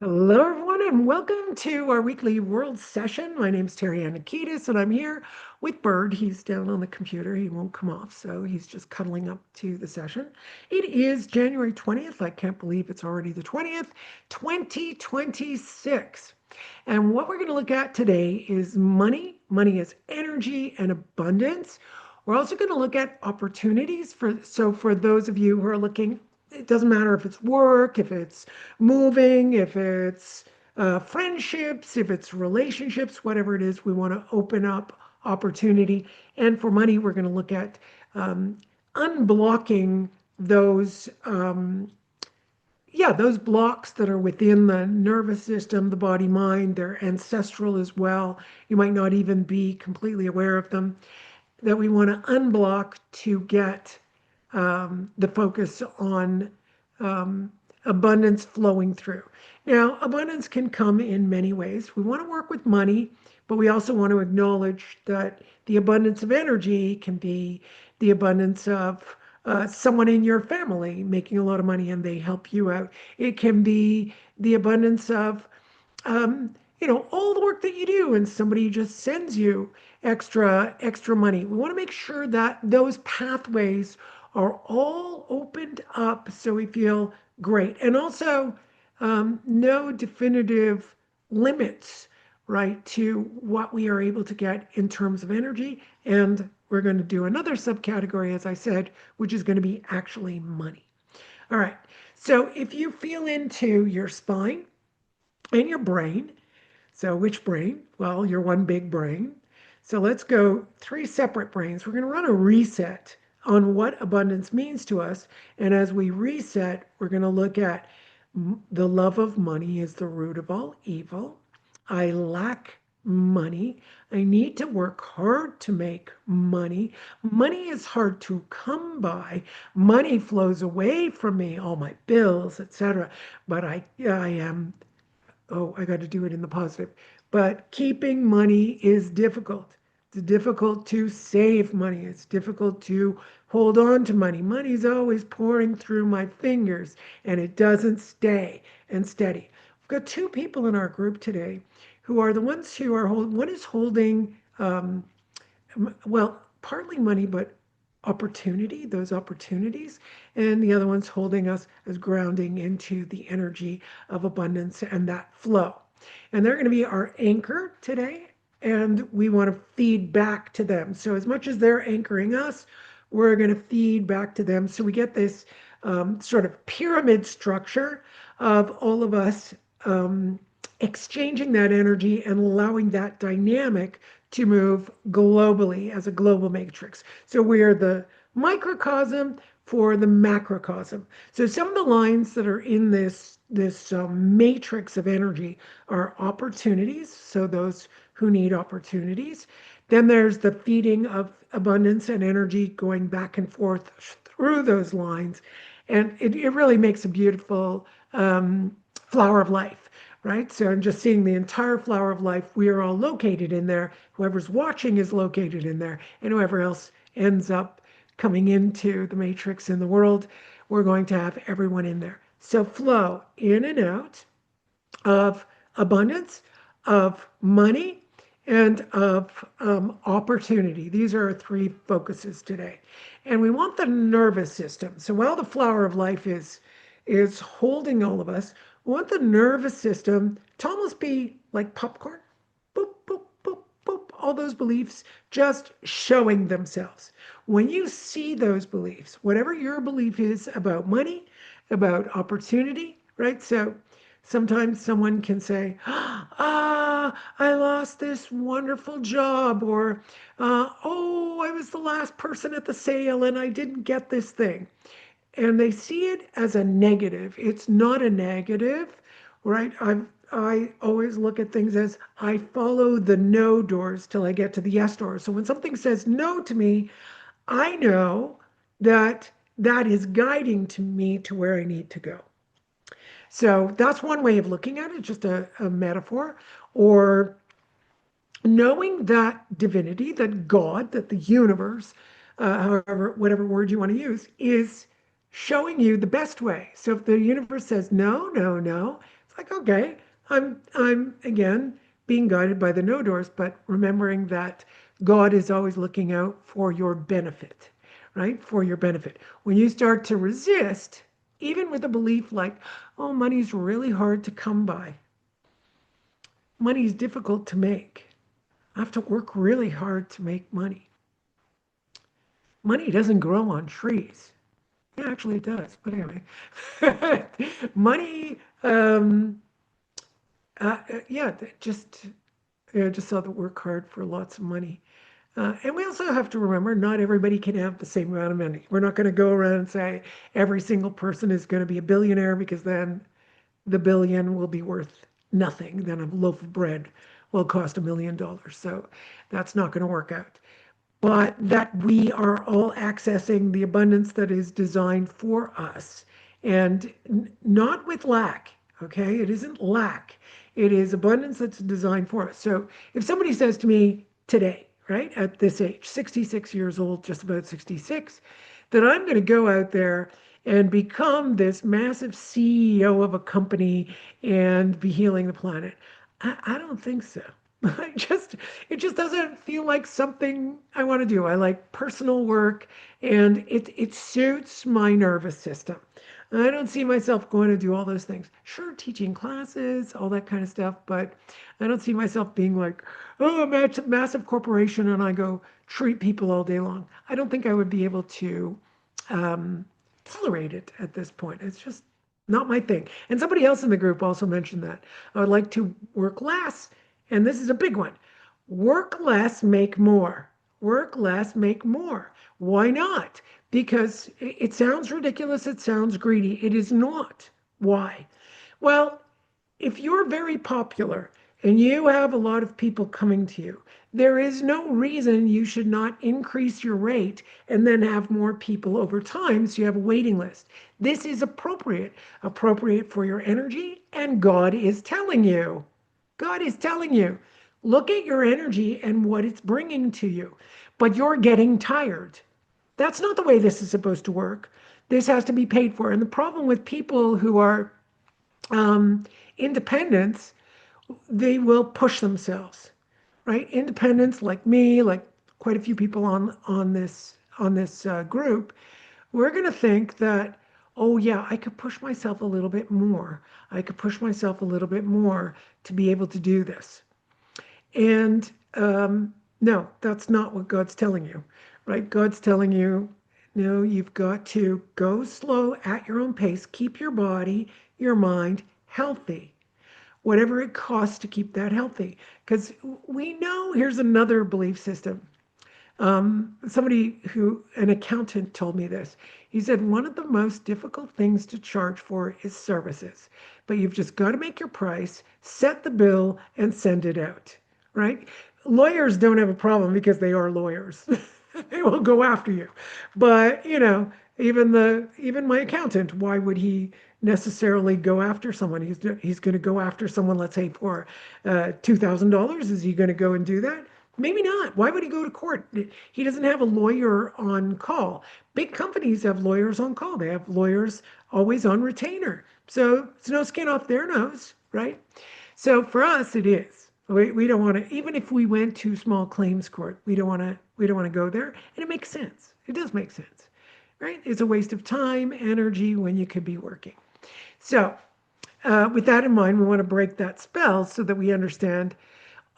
Hello, everyone, and welcome to our weekly world session. My name's Terryann, and I'm here with Bird. He's down on the computer. He won't come off, so he's just cuddling up to the session. It is January 20th. I can't believe it's already the 20th, 2026. And what we're going to look at today is money. Money is energy and abundance. We're also going to look at opportunities for those of you who are looking, it doesn't matter if it's work, if it's moving, if it's friendships, if it's relationships, whatever it is, we want to open up opportunity. And for money, we're going to look at unblocking those those blocks that are within the nervous system, the body, mind. They're ancestral as well. You might not even be completely aware of them, that we want to unblock to get the focus on abundance flowing through. Now, abundance can come in many ways. We want to work with money, but we also want to acknowledge that the abundance of energy can be the abundance of someone in your family making a lot of money and they help you out. It can be the abundance of all the work that you do and somebody just sends you extra money. We want to make sure that those pathways are all opened up so we feel great. And also, no definitive limits, right, to what we are able to get in terms of energy. And we're going to do another subcategory, as I said, which is going to be actually money. All right. So if you feel into your spine and your brain, so which brain? Well, your one big brain. So let's go three separate brains. We're going to run a reset on what abundance means to us. And as we reset, we're going to look at the love of money is the root of all evil. I lack money. I need to work hard to make money. Money is hard to come by. Money flows away from me, all my bills, etc. But I am I got to do it in the positive. But keeping money is difficult. It's difficult to save money. It's difficult to hold on to money. Money's always pouring through my fingers and it doesn't stay and steady. We've got two people in our group today who are the ones who are holding, one is holding, partly money, but opportunity, those opportunities, and the other one's holding us as grounding into the energy of abundance and that flow. And they're going to be our anchor today, and we want to feed back to them. So as much as they're anchoring us, we're going to feed back to them. So we get this sort of pyramid structure of all of us exchanging that energy and allowing that dynamic to move globally as a global matrix. So we are the microcosm for the macrocosm. So some of the lines that are in this matrix of energy are opportunities. So those who need opportunities. Then there's the feeding of abundance and energy going back and forth through those lines. And it really makes a beautiful flower of life, right? So I'm just seeing the entire flower of life. We are all located in there. Whoever's watching is located in there. And whoever else ends up coming into the matrix in the world, we're going to have everyone in there. So flow in and out of abundance, of money, and of opportunity. These are our three focuses today. And we want the nervous system. So while the flower of life is holding all of us, we want the nervous system to almost be like popcorn. Boop, boop, boop, boop. All those beliefs just showing themselves. When you see those beliefs, whatever your belief is about money, about opportunity, right? So sometimes someone can say, I lost this wonderful job, or, I was the last person at the sale and I didn't get this thing. And they see it as a negative. It's not a negative, right? I always look at things as I follow the no doors till I get to the yes doors. So when something says no to me, I know that that is guiding to me to where I need to go. So that's one way of looking at it, just a metaphor, or knowing that divinity, that God, that the universe, however, whatever word you want to use, is showing you the best way. So if the universe says no, no, no, It's like, okay, I'm again being guided by the no doors, but remembering that God is always looking out for your benefit, right? For your benefit. When you start to resist, even with a belief like, oh, money's really hard to come by, money's difficult to make. I have to work really hard to make money. Money doesn't grow on trees. Yeah, actually it does. But anyway, money, yeah, just saw the work hard for lots of money. And we also have to remember not everybody can have the same amount of money. We're not going to go around and say every single person is going to be a billionaire because then the billion will be worth nothing. Then a loaf of bread will cost $1 million. So that's not going to work out, but that we are all accessing the abundance that is designed for us and not with lack. Okay, it isn't lack, it is abundance that's designed for us. So if somebody says to me today, right at this age, 66 years old, just about 66, that I'm going to go out there and become this massive CEO of a company and be healing the planet, I don't think so. It just doesn't feel like something I want to do. I like personal work, and it suits my nervous system. I don't see myself going to do all those things. Sure, teaching classes, all that kind of stuff, but I don't see myself being like, oh, a massive corporation and I go treat people all day long. I don't think I would be able to um, tolerate it at this point. It's just not my thing. And somebody else in the group also mentioned that I would like to work less, and this is a big one. Work less, make more. Work less, make more. Why not? Because it sounds ridiculous, it sounds greedy. It is not. Why? Well, if you're very popular and you have a lot of people coming to you, there is no reason you should not increase your rate and then have more people over time so you have a waiting list. This is appropriate for your energy, and God is telling you. God is telling you, look at your energy and what it's bringing to you. But you're getting tired. That's not the way this is supposed to work. This has to be paid for. And the problem with people who are independents, they will push themselves, right? Independents like me, like quite a few people on this group, we're going to think that, oh yeah, I could push myself a little bit more. I could push myself a little bit more to be able to do this. And no, that's not what God's telling you, right? God's telling you, no, you've got to go slow at your own pace, keep your body, your mind healthy, whatever it costs to keep that healthy. Because we know, here's another belief system. An accountant told me this. He said, one of the most difficult things to charge for is services, but you've just got to make your price, set the bill, and send it out, right? Lawyers don't have a problem because they are lawyers. They will go after you. But, even my accountant, why would he necessarily go after someone? He's going to go after someone, let's say, for $2,000. Is he going to go and do that? Maybe not. Why would he go to court? He doesn't have a lawyer on call. Big companies have lawyers on call. They have lawyers always on retainer. So it's no skin off their nose, right? So for us, it is. We don't want to, even if we went to small claims court, we don't want to go there. And it makes sense. It does make sense, right? It's a waste of time, energy when you could be working. So with that in mind, we want to break that spell so that we understand,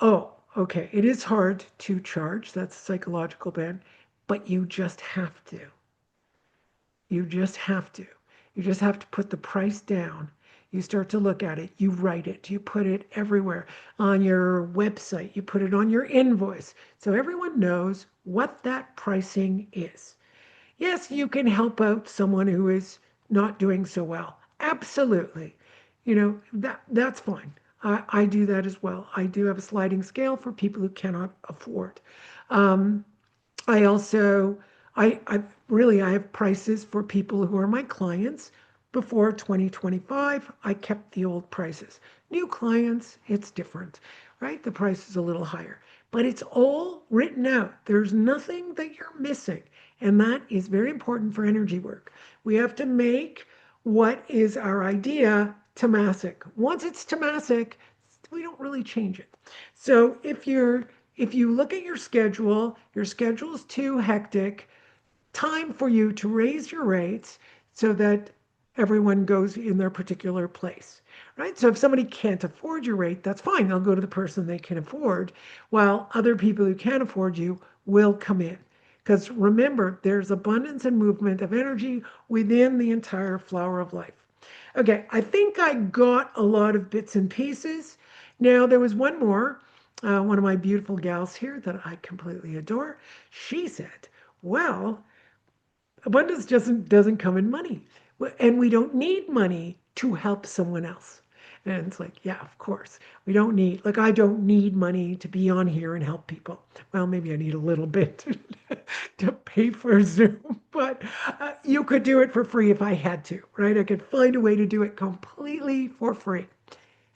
oh, okay, it is hard to charge. That's a psychological ban, but you just have to. You just have to. You just have to put the price down. You start to look at it, you write it, you put it everywhere on your website, you put it on your invoice so everyone knows what that pricing is. Yes, you can help out someone who is not doing so well. Absolutely. That's fine. I do that as well. I do have a sliding scale for people who cannot afford. Um, I also, I have prices for people who are my clients. Before 2025, I kept the old prices. New clients, it's different, right? The price is a little higher, but it's all written out. There's nothing that you're missing. And that is very important for energy work. We have to make what is our idea tamasic. Once it's tamasic, we don't really change it. So if you look at your schedule is too hectic, time for you to raise your rates so that everyone goes in their particular place, right? So if somebody can't afford your rate, that's fine. They'll go to the person they can afford, while other people who can't afford you will come in. Because remember, there's abundance and movement of energy within the entire flower of life. Okay, I think I got a lot of bits and pieces. Now, there was one more. One of my beautiful gals here that I completely adore. She said, well, abundance doesn't come in money, and we don't need money to help someone else. And it's like, yeah, of course we don't need, like, I don't need money to be on here and help people. Well, maybe I need a little bit to pay for Zoom, but you could do it for free if I had to, right? I could find a way to do it completely for free.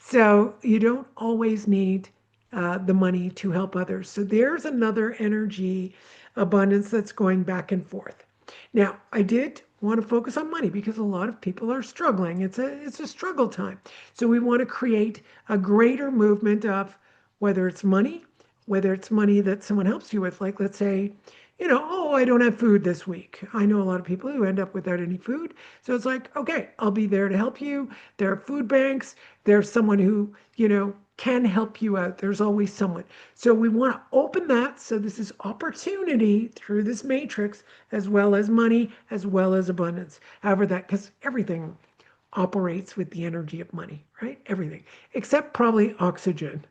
So you don't always need the money to help others. So there's another energy abundance that's going back and forth. Now, I did want to focus on money because a lot of people are struggling. It's a struggle time. So we want to create a greater movement of whether it's money, whether it's money that someone helps you with. Like, let's say, oh, I don't have food this week. I know a lot of people who end up without any food. So it's like, okay, I'll be there to help you. There are food banks. There's someone who, can help you out. There's always someone. So we want to open that. So this is opportunity through this matrix, as well as money, as well as abundance. However, that, because everything operates with the energy of money, right? Everything, except probably oxygen,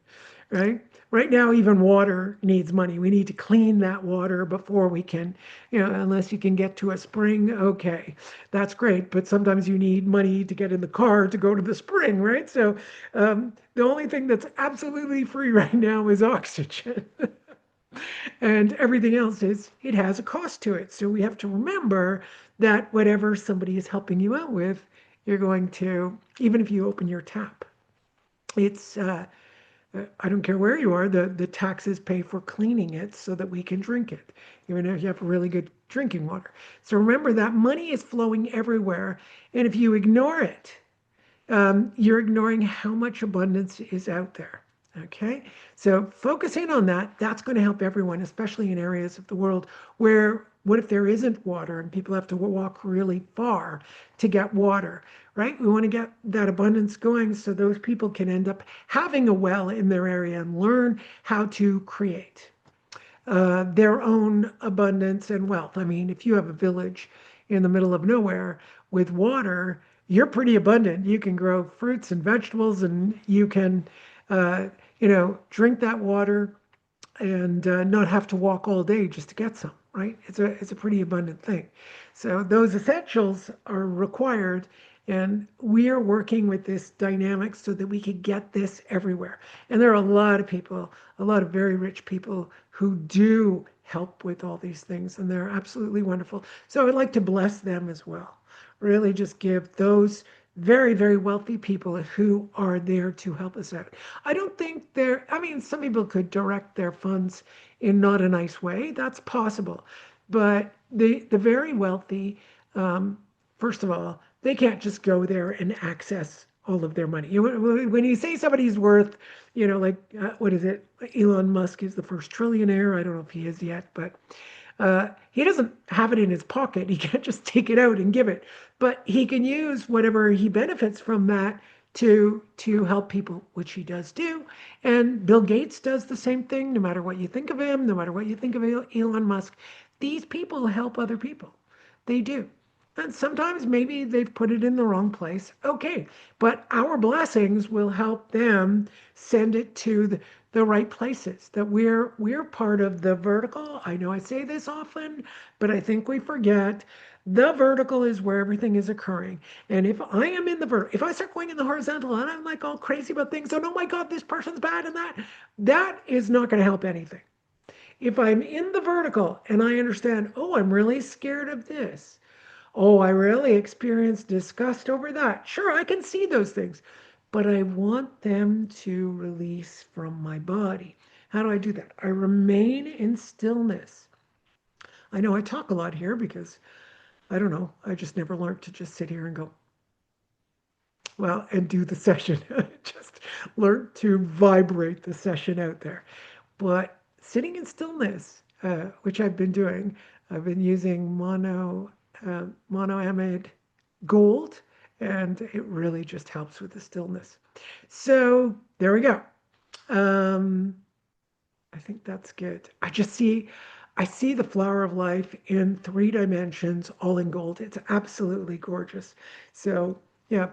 right? Right now, even water needs money. We need to clean that water before we can, unless you can get to a spring, okay, that's great. But sometimes you need money to get in the car to go to the spring, right? So the only thing that's absolutely free right now is oxygen. And everything else is, it has a cost to it. So we have to remember that whatever somebody is helping you out with, you're going to, even if you open your tap, it's I don't care where you are, the taxes pay for cleaning it so that we can drink it, even if you have really good drinking water. So remember that money is flowing everywhere. And if you ignore it, you're ignoring how much abundance is out there. Okay, so focusing on that, that's going to help everyone, especially in areas of the world where, what if there isn't water and people have to walk really far to get water, right? We want to get that abundance going so those people can end up having a well in their area and learn how to create their own abundance and wealth. I mean, if you have a village in the middle of nowhere with water, you're pretty abundant. You can grow fruits and vegetables, and you can, uh, drink that water and not have to walk all day just to get some, right? It's a pretty abundant thing. So those essentials are required, and we are working with this dynamic so that we could get this everywhere. And there are a lot of people, a lot of very rich people who do help with all these things, and they're absolutely wonderful. So I'd like to bless them as well. Really just give those very, very wealthy people who are there to help us out. I don't think they're, I mean, some people could direct their funds in not a nice way. That's possible. But the very wealthy, um, first of all, they can't just go there and access all of their money. When you say somebody's worth, like, what is it? Elon Musk is the first trillionaire. I don't know if he is yet, but he doesn't have it in his pocket. He can't just take it out and give it, but he can use whatever he benefits from that to help people, which he does do. And Bill Gates does the same thing. No matter what you think of him, no matter what you think of Elon Musk, these people help other people. They do. And sometimes maybe they've put it in the wrong place. Okay, but our blessings will help them send it to the right places. That we're part of the vertical. I know I say this often, but I think we forget the vertical is where everything is occurring. And if I am in the vertical, if I start going in the horizontal and I'm like all crazy about things, and oh my God, this person's bad and that is not going to help anything. If I'm in the vertical and I understand, oh, I'm really scared of this. Oh, I really experienced disgust over that. Sure, I can see those things, but I want them to release from my body. How do I do that? I remain in stillness. I know I talk a lot here because I don't know, I just never learned to just sit here and go, well, and do the session. Just learn to vibrate the session out there. But sitting in stillness, which I've been doing, I've been using monoamide gold, and it really just helps with the stillness. So there we go. Um, I think that's good. I see the flower of life in 3 dimensions, all in gold. It's absolutely gorgeous. So, yeah,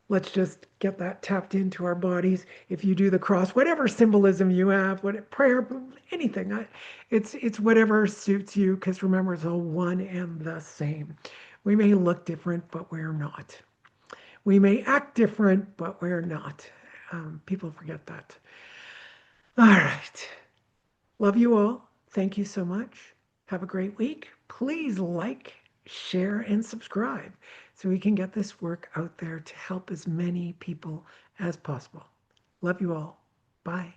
let's just get that tapped into our bodies. If you do the cross, whatever symbolism you have, what prayer, anything, it's whatever suits you. Because remember, it's all one and the same. We may look different, but we're not. We may act different, but we're not. People forget that. All right. Love you all. Thank you so much. Have a great week. Please like, share, and subscribe so we can get this work out there to help as many people as possible. Love you all. Bye.